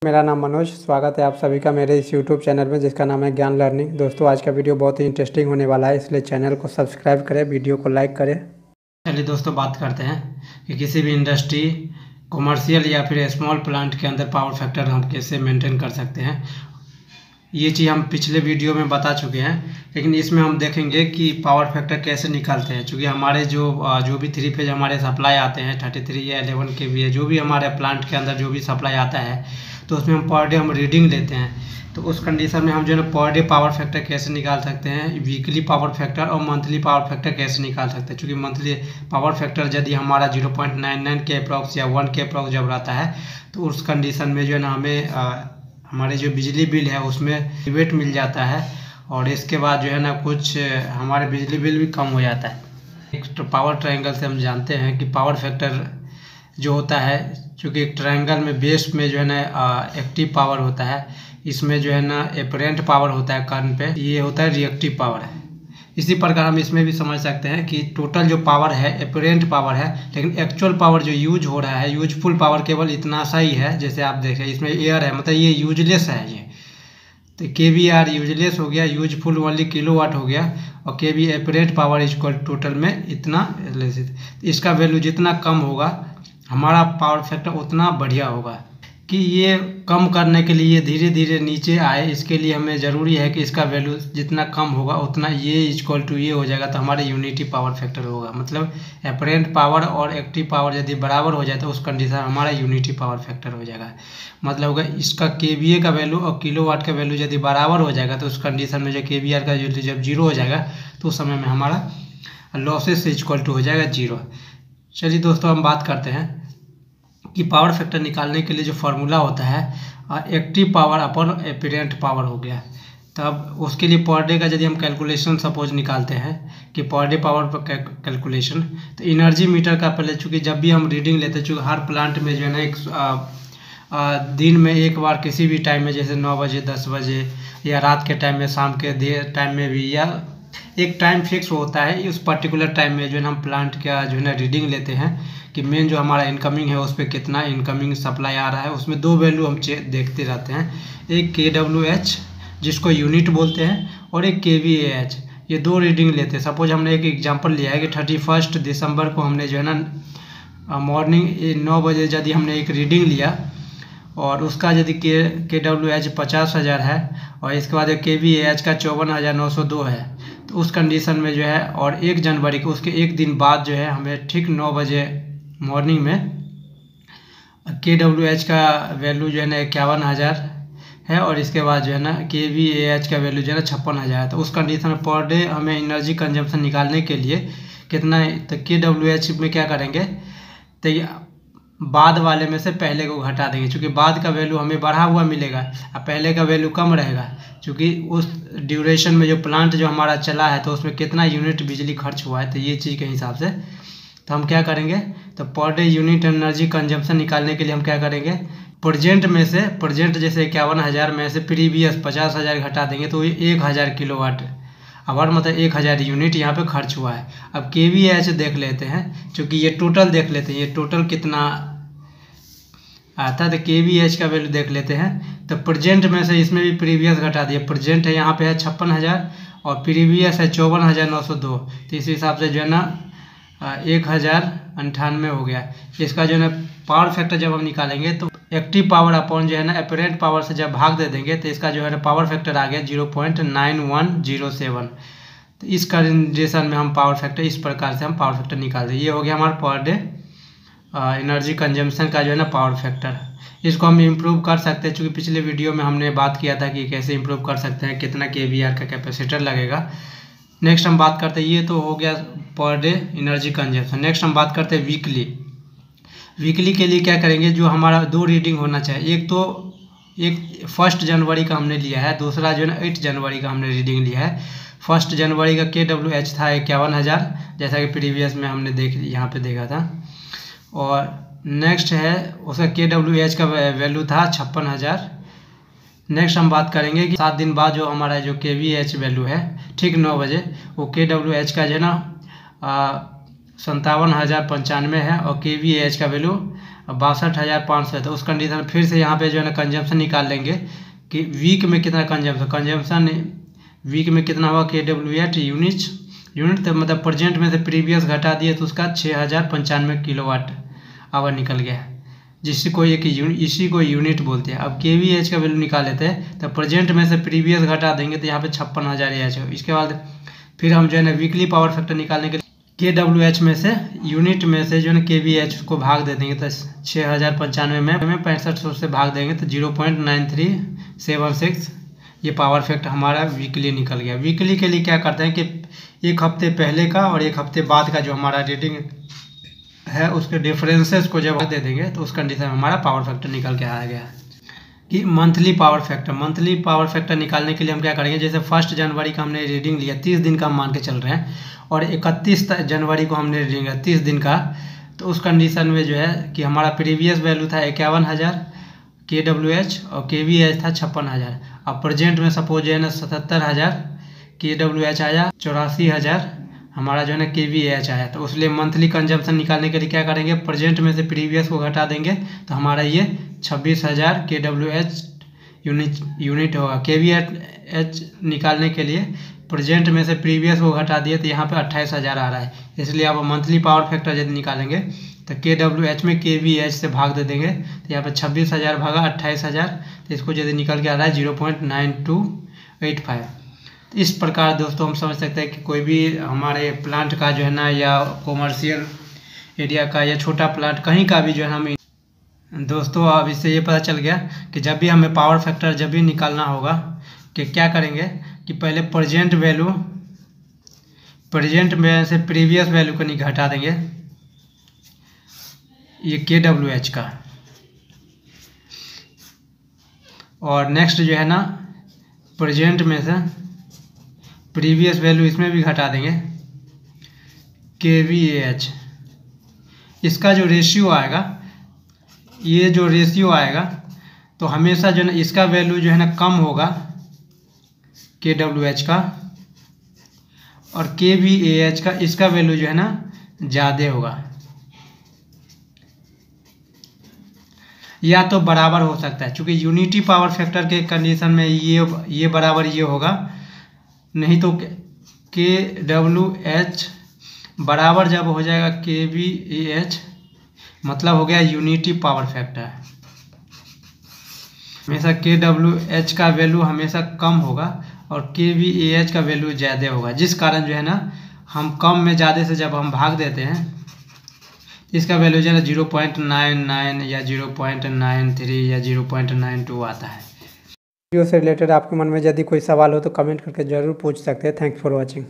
मेरा नाम मनोज, स्वागत है आप सभी का मेरे इस यूट्यूब चैनल में जिसका नाम है ज्ञान लर्निंग। दोस्तों आज का वीडियो बहुत ही इंटरेस्टिंग होने वाला है, इसलिए चैनल को सब्सक्राइब करें, वीडियो को लाइक करें। चलिए दोस्तों बात करते हैं कि किसी भी इंडस्ट्री, कॉमर्शियल या फिर स्मॉल प्लांट के अंदर पावर फैक्टर हम कैसे मेंटेन कर सकते हैं। ये चीज़ हम पिछले वीडियो में बता चुके हैं, लेकिन इसमें हम देखेंगे कि पावर फैक्टर कैसे निकालते हैं। चूँकि हमारे जो भी 3 फेज हमारे सप्लाई आते हैं 33 या 11 के भी है, जो भी हमारे प्लांट के अंदर जो भी सप्लाई आता है तो उसमें हम पर डे हम रीडिंग लेते हैं। तो उस कंडीशन में हम जो है ना पर डे पावर फैक्टर कैसे निकाल सकते हैं, वीकली पावर फैक्टर और मंथली पावर फैक्टर कैसे निकाल सकते हैं। चूँकि मंथली पावर फैक्टर यदि हमारा 0.99 के अप्रॉक्स या 1 के अप्रॉक्स जब रहता है तो उस कंडीशन में जो है ना हमें हमारे जो बिजली बिल है उसमें रिबेट मिल जाता है, और इसके बाद जो है ना कुछ हमारे बिजली बिल भी कम हो जाता है। एक तो पावर ट्रायंगल से हम जानते हैं कि पावर फैक्टर जो होता है, चूँकि एक ट्रायंगल में बेस में जो है ना एक्टिव पावर होता है, इसमें जो है ना एपरेंट पावर होता है कर्न पे, ये होता है रिएक्टिव पावर है। इसी प्रकार हम इसमें भी समझ सकते हैं कि टोटल जो पावर है एपरेंट पावर है, लेकिन एक्चुअल पावर जो यूज हो रहा है, यूजफुल पावर केवल इतना सा ही है। जैसे आप देख रहे हैं इसमें एयर है, मतलब ये यूजलेस है। ये तो KVR यूजलेस हो गया, यूजफुल ओनली किलोवाट हो गया, और KV apparent power equal total में इतना। इसका वैल्यू जितना कम होगा हमारा पावर फैक्टर उतना बढ़िया होगा। कि ये कम करने के लिए धीरे धीरे नीचे आए, इसके लिए हमें ज़रूरी है कि इसका वैल्यू जितना कम होगा उतना ये इक्वल टू ये हो जाएगा, तो हमारे यूनिटी पावर फैक्टर होगा। मतलब एपरेंट पावर और एक्टिव पावर यदि बराबर हो जाए तो उस कंडीशन हमारा यूनिटी पावर फैक्टर हो जाएगा। मतलब होगा इसका KVA का वैल्यू और किलोवाट का वैल्यू यदि बराबर हो जाएगा तो उस कंडीशन में जो KVR का वैल्यू जब 0 हो जाएगा तो उस समय में हमारा लॉसेस इक्वल टू हो जाएगा 0। चलिए दोस्तों हम बात करते हैं कि पावर फैक्टर निकालने के लिए जो फार्मूला होता है active power upon apparent power हो गया। तब उसके लिए पर डे का यदि हम कैलकुलेशन सपोज निकालते हैं कि पर डे पावर पर कैलकुलेशन, तो एनर्जी मीटर का पहले, चूँकि जब भी हम रीडिंग लेते हैं, चूँकि हर प्लांट में जो है ना एक दिन में एक बार किसी भी टाइम में, जैसे 9 बजे 10 बजे या रात के टाइम में, शाम के टाइम में भी, या एक टाइम फिक्स होता है उस पर्टिकुलर टाइम में जो है हम प्लांट का जो है ना रीडिंग लेते हैं कि मेन जो हमारा इनकमिंग है उस पर कितना इनकमिंग सप्लाई आ रहा है। उसमें 2 वैल्यू हम देखते रहते हैं, एक KWH जिसको यूनिट बोलते हैं और एक KVAH। ये 2 रीडिंग लेते हैं। सपोज हमने एक एग्जांपल लिया है कि 31 दिसंबर को हमने जो है ना मॉर्निंग 9 बजे यदि हमने एक रीडिंग लिया और उसका यदि KWH 50,000 है और इसके बाद KVAH का 54,902 है, तो उस कंडीशन में जो है, और 1 जनवरी को उसके एक दिन बाद जो है हमें ठीक 9 बजे मॉर्निंग में KWH का वैल्यू जो है ना 51,000 है, और इसके बाद जो है ना KVAH का वैल्यू जो है ना 56,000 है। तो उस कंडीशन में पर डे हमें एनर्जी कंजम्पशन निकालने के लिए कितना है, तो KWH में क्या करेंगे, तो बाद वाले में से पहले को घटा देंगे, क्योंकि बाद का वैल्यू हमें बढ़ा हुआ मिलेगा और पहले का वैल्यू कम रहेगा। क्योंकि उस ड्यूरेशन में जो प्लांट जो हमारा चला है तो उसमें कितना यूनिट बिजली खर्च हुआ है, तो ये चीज़ के हिसाब से तो हम क्या करेंगे, तो per day unit energy consumption निकालने के लिए हम क्या करेंगे, प्रेजेंट में से, प्रेजेंट जैसे 51,000 में से प्रीवियस 50,000 घटा देंगे तो ये 1,000 किलोवाट आवर, मतलब 1,000 यूनिट यहाँ पे खर्च हुआ है। अब KVAH देख लेते हैं, क्योंकि ये टोटल देख लेते हैं, ये टोटल कितना आता है, तो KVAH का वैल्यू देख लेते हैं। तो प्रेजेंट में से इसमें भी प्रीवियस घटा दिया, प्रेजेंट है यहाँ पे है 56,000 और प्रीवियस है 54,902, तो इस हिसाब से जो है ना 1,098 हो गया। इसका जो है ना पावर फैक्टर जब हम निकालेंगे तो एक्टिव पावर अपॉन जो है ना एपरेंट पावर से जब भाग दे देंगे तो इसका जो है ना पावर फैक्टर आ गया 0.9107। तो इस कंडीशन में हम पावर फैक्टर, इस प्रकार से हम पावर फैक्टर निकाल दें। ये हो गया हमारा पर डे एनर्जी कंजम्पशन का जो है ना पावर फैक्टर। इसको हम इम्प्रूव कर सकते हैं, चूँकि पिछले वीडियो में हमने बात किया था कि कैसे इम्प्रूव कर सकते हैं, कितना KVR का कैपेसिटर लगेगा। नेक्स्ट हम बात करते हैं, ये तो हो गया per day energy consumption. Next हम बात करते हैं वीकली। वीकली के लिए क्या करेंगे, जो हमारा 2 रीडिंग होना चाहिए, एक तो 1 जनवरी का हमने लिया है, दूसरा जो है ना 8 जनवरी का हमने रीडिंग लिया है। 1 जनवरी का KWH था 51,000, जैसा कि प्रीवियस में हमने यहाँ पे देखा था, और नेक्स्ट है उसका KWH का वैल्यू था 56,000। नेक्स्ट हम बात करेंगे कि 7 दिन बाद जो हमारा जो KVAH वैल्यू है ठीक 9 बजे, वो KWH का जो है ना 57,095 है और KVAH का वैल्यू और 62,500 है। तो उस कंडीशन फिर से यहाँ पे जो है ना कंजम्पशन निकाल लेंगे कि वीक में कितना कंजम्पशन वीक में कितना होगा kWh यूनिट तो मतलब प्रेजेंट में से प्रीवियस घटा दिए तो उसका 6095 किलोवाट आवर निकल गया, इसी को यूनिट बोलते हैं। अब kVh का वैल्यू निकाल लेते हैं तो प्रेजेंट में से प्रीवियस घटा देंगे तो यहाँ पे 56,000 हो। इसके बाद फिर हम जो है ना वीकली पावर फैक्टर निकालने के लिए kWh में से यूनिट में से जो है ना kVh को भाग दे देंगे तो 6095 में 6500 से भाग देंगे तो 0.9376 ये पावर फैक्टर हमारा वीकली निकल गया। वीकली के लिए क्या करते हैं कि एक हफ्ते पहले का और एक हफ्ते बाद का जो हमारा रेटिंग है उसके डिफरेंसेस को जब दे देंगे तो उस कंडीशन में हमारा पावर फैक्टर निकल के आ गया। कि मंथली पावर फैक्टर निकालने के लिए हम क्या करेंगे, जैसे 1 जनवरी का हमने रीडिंग लिया, 30 दिन का हम मान के चल रहे हैं, और 31 जनवरी को हमने रीडिंग लिया 30 दिन का, तो उस कंडीशन में जो है कि हमारा प्रीवियस वैल्यू था 51,000 kWh और kVh था 56,000। अब प्रेजेंट में सपोज जो है ना 77,000 kWh आया, 84,000 हमारा जो है ना kVh आया। तो उसलिए मंथली कंजम्पशन निकालने के लिए क्या करेंगे, प्रेजेंट में से प्रीवियस को घटा देंगे तो हमारा ये 26,000 kWh यूनिट होगा। kVh निकालने के लिए प्रेजेंट में से प्रीवियस को घटा दिए तो यहाँ पे 28,000 आ रहा है, इसलिए आप मंथली पावर फैक्टर यदि निकालेंगे तो kWh में kVh से भाग दे देंगे तो यहाँ पे 26,000 भागा 28,000, तो इसको यदि निकल के आ रहा है 0.9285। तो इस प्रकार दोस्तों हम समझ सकते हैं कि कोई भी हमारे प्लांट का जो है ना या कॉमर्शियल एरिया का या छोटा प्लांट कहीं का भी जो है हम दोस्तों अब इससे ये पता चल गया कि जब भी हमें पावर फैक्टर जब भी निकालना होगा कि क्या करेंगे कि पहले प्रेजेंट में से प्रीवियस वैल्यू को नहीं घटा देंगे ये kWh का, और नेक्स्ट जो है ना प्रेजेंट में से प्रीवियस वैल्यू इसमें भी घटा देंगे kVh। इसका जो रेशियो आएगा, ये जो रेशियो आएगा तो हमेशा जो है ना इसका वैल्यू जो है ना कम होगा kWh का, और kVah का इसका वैल्यू जो है ना ज़्यादा होगा, या तो बराबर हो सकता है, क्योंकि यूनिटी पावर फैक्टर के कंडीशन में ये बराबर ये होगा, नहीं तो kWh बराबर जब हो जाएगा kVah मतलब हो गया यूनिटी पावर फैक्टर। हमेशा kWh का वैल्यू हमेशा कम होगा और kVah का वैल्यू ज़्यादा होगा, जिस कारण जो है ना हम कम में ज़्यादा से जब हम भाग देते हैं इसका वैल्यू जो है ना 0.99 या 0.93 या 0.92 आता है। वीडियो से रिलेटेड आपके मन में यदि कोई सवाल हो तो कमेंट करके ज़रूर पूछ सकते हैं। Thanks for watching.